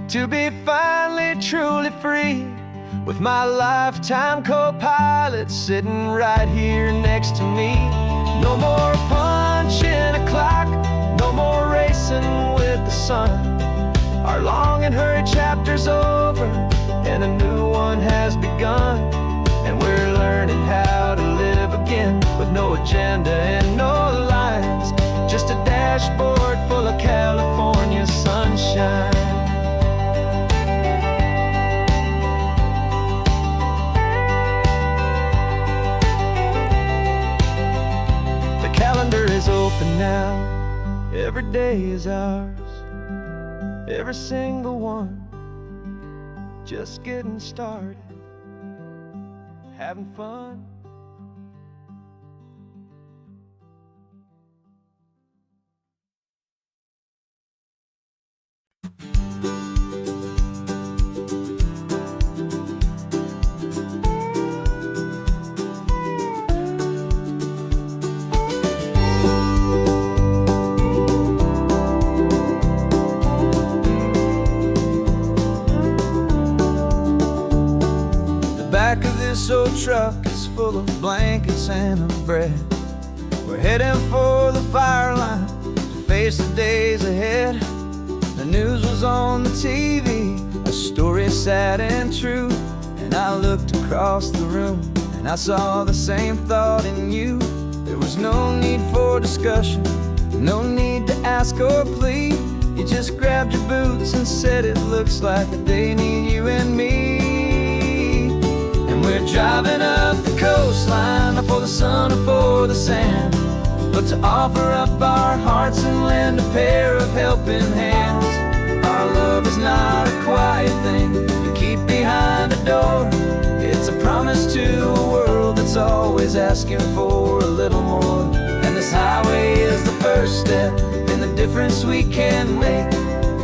to be finally truly free, with my lifetime co-pilot sitting right here next to me. No more punching a clock, no more racing with the sun. Our long and hurried chapter's over, and a new one has begun. And we're learning how to live again, with no agenda and no lines, just a dashboard full of California sunshine. The calendar is open now, every day is ours, every single one, just getting started, having fun. Back of this old truck is full of blankets and of bread. We're heading for the fire line to face the days ahead. The news was on the TV, a story sad and true. And I looked across the room and I saw the same thought in you. There was no need for discussion, no need to ask or plead. You just grabbed your boots and said it looks like the day need you and me. We're driving up the coastline, not for the sun or for the sand, but to offer up our hearts and lend a pair of helping hands. Our love is not a quiet thing you keep behind a door. It's a promise to a world that's always asking for a little more. And this highway is the first step in the difference we can make,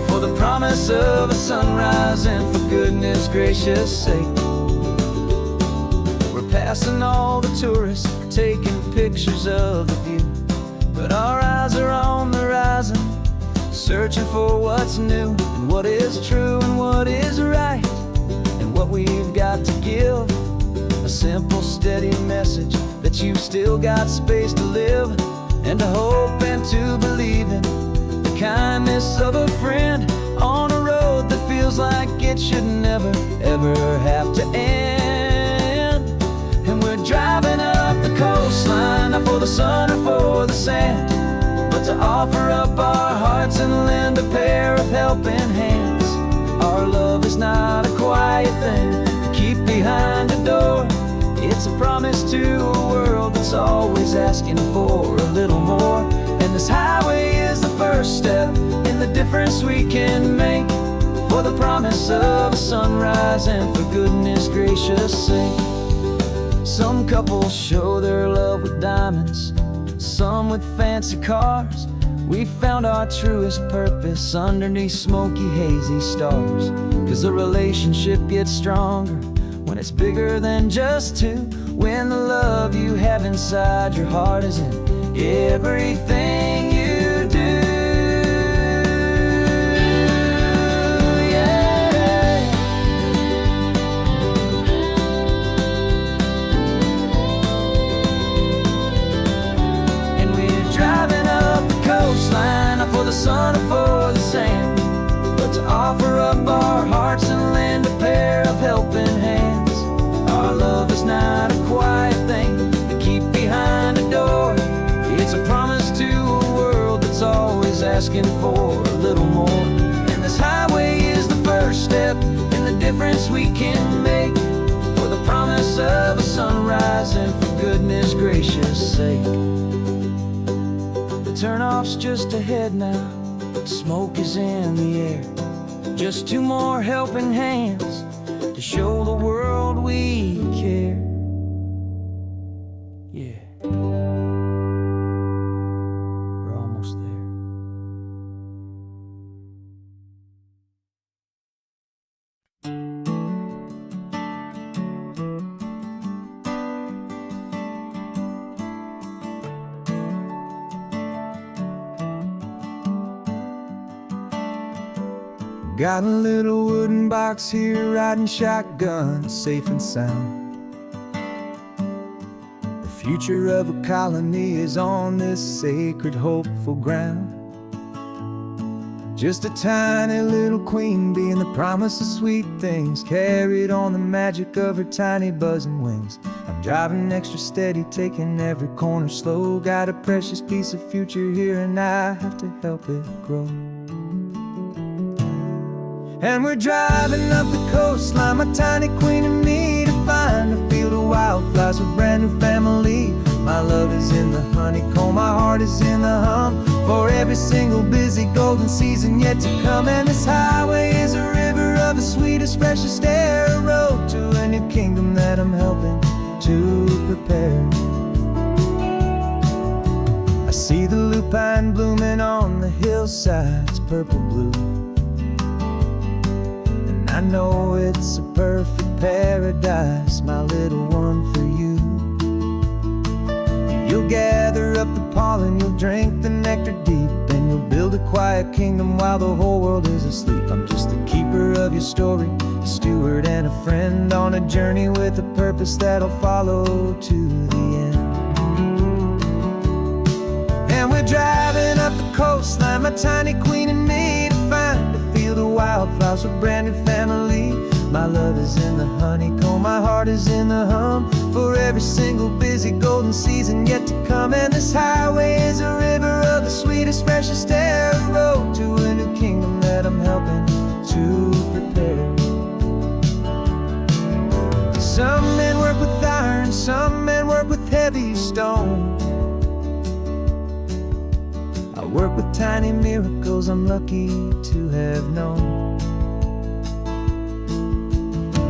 for the promise of a sunrise and for goodness gracious sake. Passing all the tourists, taking pictures of the view, but our eyes are on the horizon, searching for what's new, and what is true and what is right, and what we've got to give. A simple, steady message that you've still got space to live, and to hope and to believe in the kindness of a friend on a road that feels like it should never, ever have to end. We're driving up the coastline, not for the sun or for the sand, but to offer up our hearts and lend a pair of helping hands. Our love is not a quiet thing to keep behind a door. It's a promise to a world that's always asking for a little more. And this highway is the first step in the difference we can make, for the promise of a sunrise and for goodness gracious sake. Some couples show their love with diamonds, some with fancy cars. We found our truest purpose underneath smoky, hazy stars. 'Cause the relationship gets stronger when it's bigger than just two, when the love you have inside your heart is in everything you do. Yeah. asking for a little more. And this highway is the first step in the difference we can make, for the promise of a sunrise and for goodness gracious sake. The turnoff's just ahead now, smoke is in the air. Just two more helping hands to show the world we care. Yeah, we're almost there. Got a little wooden box here, riding shotgun, safe and sound. The future of a colony is on this sacred, hopeful ground. Just a tiny little queen bee, and the promise of sweet things carried on the magic of her tiny buzzing wings. I'm driving extra steady, taking every corner slow. Got a precious piece of future here, and I have to help it grow. And we're driving up the coastline, my tiny queen and me, to find a field of wildflowers with brand new family. My love is in the honeycomb, my heart is in the hum, for every single busy golden season yet to come. And this highway is a river of the sweetest, freshest air, a road to a new kingdom that I'm helping to prepare. I see the lupine blooming on the hillsides, purple blue. I know it's a perfect paradise, my little one, for you. You'll gather up the pollen, you'll drink the nectar deep, and you'll build a quiet kingdom while the whole world is asleep. I'm just the keeper of your story, a steward and a friend, on a journey with a purpose that'll follow to the end. And we're driving up the coastline, my tiny queen and me, to find a field of wildflowers with brand new family. My love is in the honeycomb, my heart is in the hum, for every single busy golden season yet to come. And this highway is a river of the sweetest, freshest air, a road to a new kingdom that I'm helping to prepare. Some men work with iron, some men work with heavy stone. I work with tiny miracles I'm lucky to have known.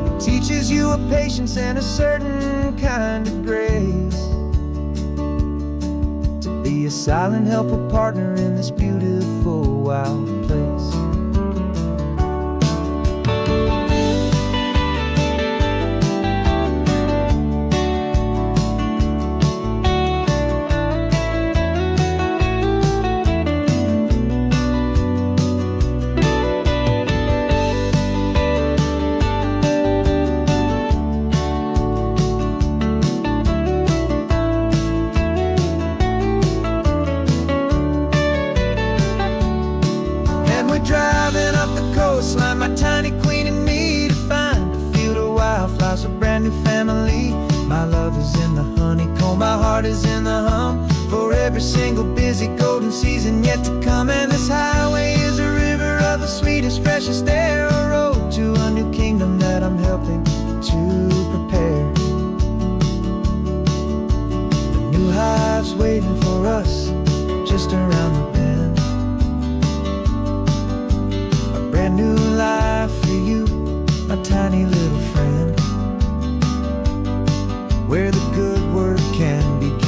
It teaches you a patience and a certain kind of grace, to be a silent helper partner in this beautiful wild place. Driving up the coastline, my tiny queen and me, to find a field of wildflowers, a brand new family. My love is in the honeycomb, my heart is in the hum, for every single busy golden season yet to come. And this highway is a river of the sweetest, freshest air, a road to a new kingdom that I'm helping to prepare. The new hive's waiting for us just around the bend. Brand new life for you, my tiny little friend, where the good work can begin.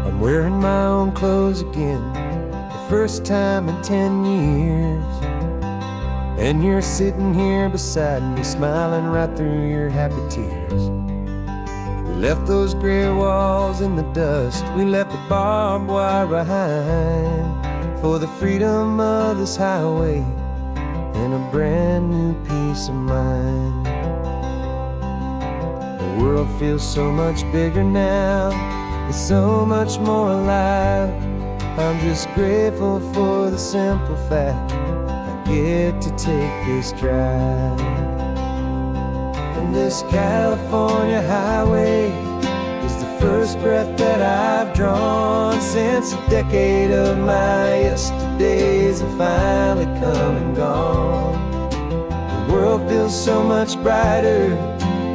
I'm wearing my own clothes again, the first time in 10 years. And you're sitting here beside me, smiling right through your happy tears. We left those gray walls in the dust, we left the barbed wire behind, for the freedom of this highway and a brand new peace of mind. The world feels so much bigger now, it's so much more alive. I'm just grateful for the simple fact I get to take this drive. And this California highway is the first breath that I've drawn since a decade of my yesterdays have finally come and gone. The world feels so much brighter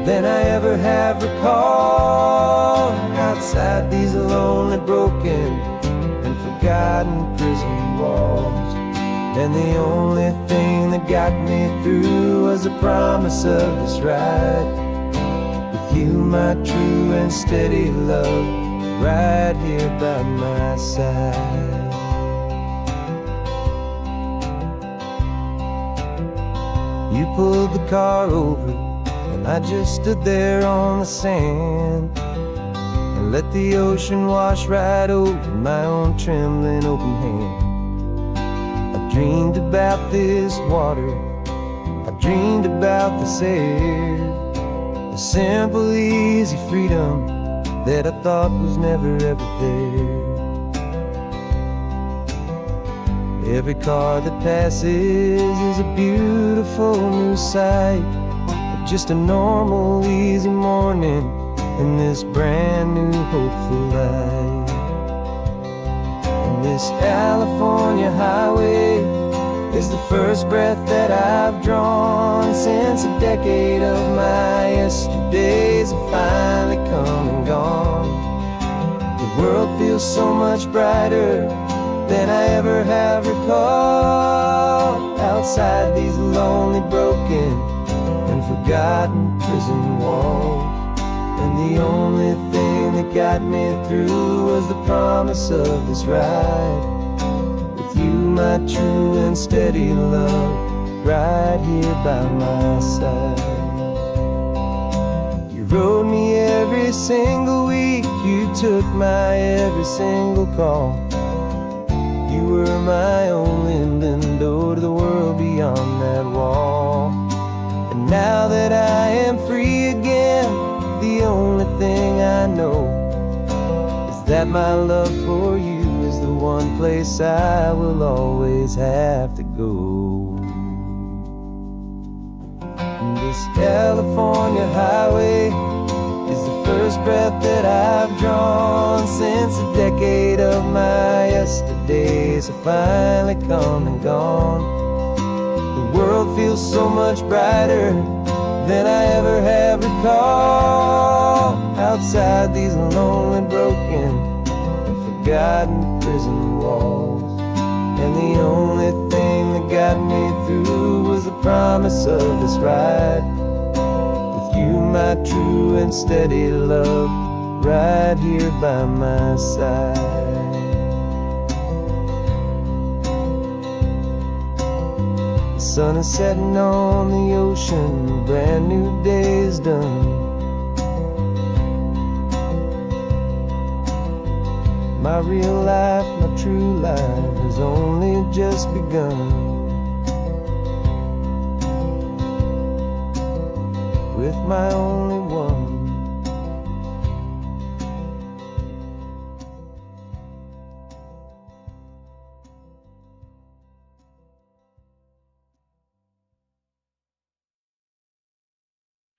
than I ever have recalled. Outside these lonely, broken, and forgotten prison walls, and the only thing that got me through was the promise of this ride with you, my true and steady love, right here by my side. You pulled the car over, and I just stood there on the sand and let the ocean wash right over my own trembling open hand. I dreamed about this water, I dreamed about this air, the simple, easy freedom that I thought was never ever there. Every car that passes is a beautiful new sight, just a normal, easy morning in this brand new, hopeful life. And this California highway is the first breath that I've drawn since a decade of my yesterdays have finally come and gone. The world feels so much brighter than I ever have recalled. Outside these lonely, broken, and forgotten prison walls, and the only thing that got me through was the promise of this ride with you, my true and steady love, right here by my side. You rode me every single week, you took my every single call. You were my only window to the world beyond that wall. And now that I am free again, the only thing I know is that my love for you is the one place I will always have to go. And this California highway is the first breath that I've drawn since a decade of my yesterdays have finally come and gone. The world feels so much brighter than I ever have recalled. Outside these lonely, broken, and forgotten prison walls, and the only thing that got me through was the promise of this ride with you, my true and steady love, right here by my side. The sun is setting on the ocean, a brand new day is done. My real life, my true life has only just begun. With my only one